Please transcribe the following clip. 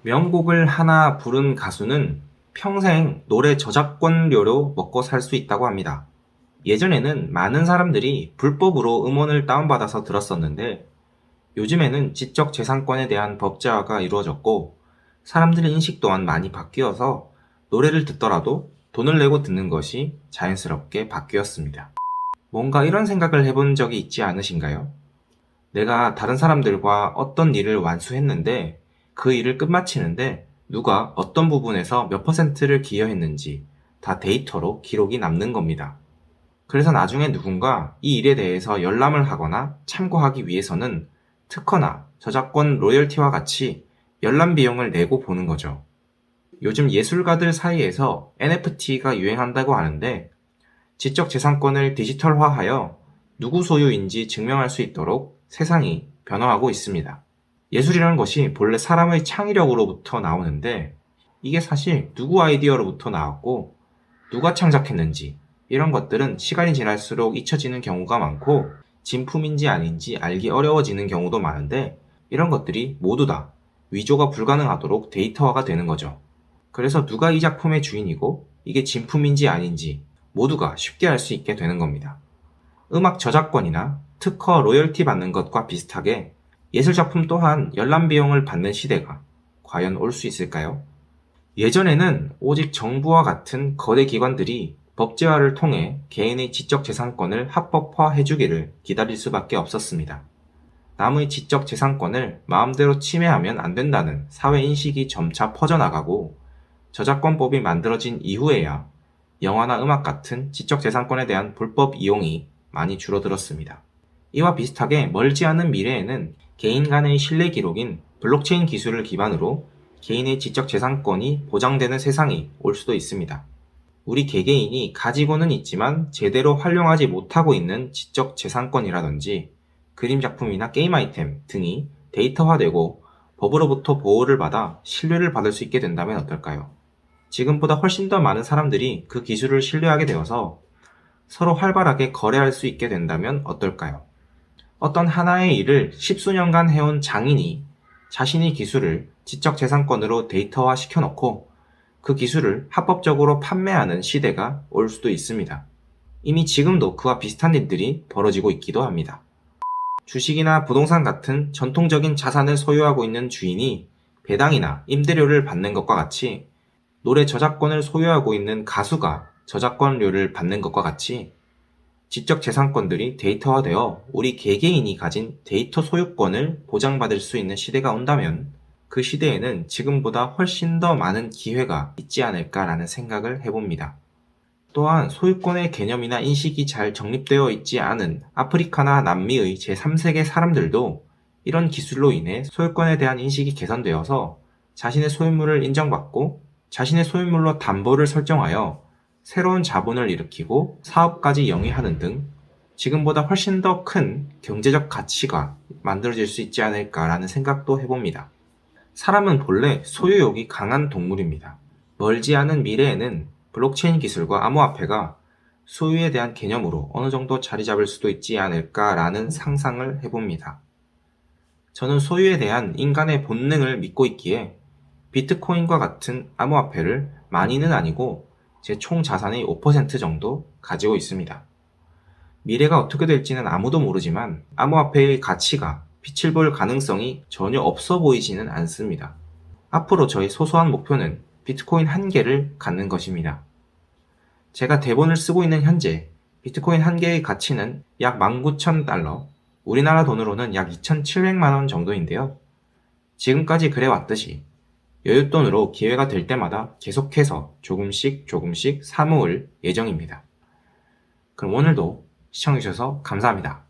명곡을 하나 부른 가수는 평생 노래 저작권료로 먹고 살 수 있다고 합니다. 예전에는 많은 사람들이 불법으로 음원을 다운받아서 들었었는데 요즘에는 지적재산권에 대한 법제화가 이루어졌고 사람들의 인식 또한 많이 바뀌어서 노래를 듣더라도 돈을 내고 듣는 것이 자연스럽게 바뀌었습니다. 뭔가 이런 생각을 해본 적이 있지 않으신가요? 내가 다른 사람들과 어떤 일을 완수했는데 그 일을 끝마치는데 누가 어떤 부분에서 몇 퍼센트를 기여했는지 다 데이터로 기록이 남는 겁니다. 그래서 나중에 누군가 이 일에 대해서 열람을 하거나 참고하기 위해서는 특허나 저작권 로열티와 같이 열람 비용을 내고 보는 거죠. 요즘 예술가들 사이에서 NFT가 유행한다고 하는데 지적재산권을 디지털화하여 누구 소유인지 증명할 수 있도록 세상이 변화하고 있습니다. 예술이라는 것이 본래 사람의 창의력으로부터 나오는데 이게 사실 누구 아이디어로부터 나왔고 누가 창작했는지 이런 것들은 시간이 지날수록 잊혀지는 경우가 많고 진품인지 아닌지 알기 어려워지는 경우도 많은데 이런 것들이 모두 다 위조가 불가능하도록 데이터화가 되는 거죠. 그래서 누가 이 작품의 주인이고 이게 진품인지 아닌지 모두가 쉽게 알 수 있게 되는 겁니다. 음악 저작권이나 특허 로열티 받는 것과 비슷하게 예술작품 또한 열람 비용을 받는 시대가 과연 올 수 있을까요? 예전에는 오직 정부와 같은 거대 기관들이 법제화를 통해 개인의 지적재산권을 합법화해주기를 기다릴 수밖에 없었습니다. 남의 지적재산권을 마음대로 침해하면 안 된다는 사회인식이 점차 퍼져나가고 저작권법이 만들어진 이후에야 영화나 음악 같은 지적재산권에 대한 불법 이용이 많이 줄어들었습니다. 이와 비슷하게 멀지 않은 미래에는 개인 간의 신뢰 기록인 블록체인 기술을 기반으로 개인의 지적재산권이 보장되는 세상이 올 수도 있습니다. 우리 개개인이 가지고는 있지만 제대로 활용하지 못하고 있는 지적재산권이라든지 그림 작품이나 게임 아이템 등이 데이터화되고 법으로부터 보호를 받아 신뢰를 받을 수 있게 된다면 어떨까요? 지금보다 훨씬 더 많은 사람들이 그 기술을 신뢰하게 되어서 서로 활발하게 거래할 수 있게 된다면 어떨까요? 어떤 하나의 일을 십수년간 해온 장인이 자신의 기술을 지적재산권으로 데이터화 시켜놓고 그 기술을 합법적으로 판매하는 시대가 올 수도 있습니다. 이미 지금도 그와 비슷한 일들이 벌어지고 있기도 합니다. 주식이나 부동산 같은 전통적인 자산을 소유하고 있는 주인이 배당이나 임대료를 받는 것과 같이 노래 저작권을 소유하고 있는 가수가 저작권료를 받는 것과 같이 지적재산권들이 데이터화되어 우리 개개인이 가진 데이터 소유권을 보장받을 수 있는 시대가 온다면 그 시대에는 지금보다 훨씬 더 많은 기회가 있지 않을까라는 생각을 해봅니다. 또한 소유권의 개념이나 인식이 잘 정립되어 있지 않은 아프리카나 남미의 제3세계 사람들도 이런 기술로 인해 소유권에 대한 인식이 개선되어서 자신의 소유물을 인정받고 자신의 소유물로 담보를 설정하여 새로운 자본을 일으키고 사업까지 영위하는 등 지금보다 훨씬 더 큰 경제적 가치가 만들어질 수 있지 않을까라는 생각도 해봅니다. 사람은 본래 소유욕이 강한 동물입니다. 멀지 않은 미래에는 블록체인 기술과 암호화폐가 소유에 대한 개념으로 어느 정도 자리 잡을 수도 있지 않을까라는 상상을 해봅니다. 저는 소유에 대한 인간의 본능을 믿고 있기에 비트코인과 같은 암호화폐를 많이는 아니고 제 총 자산의 5% 정도 가지고 있습니다. 미래가 어떻게 될지는 아무도 모르지만 암호화폐의 가치가 빛을 볼 가능성이 전혀 없어 보이지는 않습니다. 앞으로 저의 소소한 목표는 비트코인 1개를 갖는 것입니다. 제가 대본을 쓰고 있는 현재 비트코인 1개의 가치는 약 19,000달러, 우리나라 돈으로는 약 2,700만 원 정도인데요. 지금까지 그래왔듯이 여윳돈으로 기회가 될 때마다 계속해서 조금씩 사모을 예정입니다. 그럼 오늘도 시청해주셔서 감사합니다.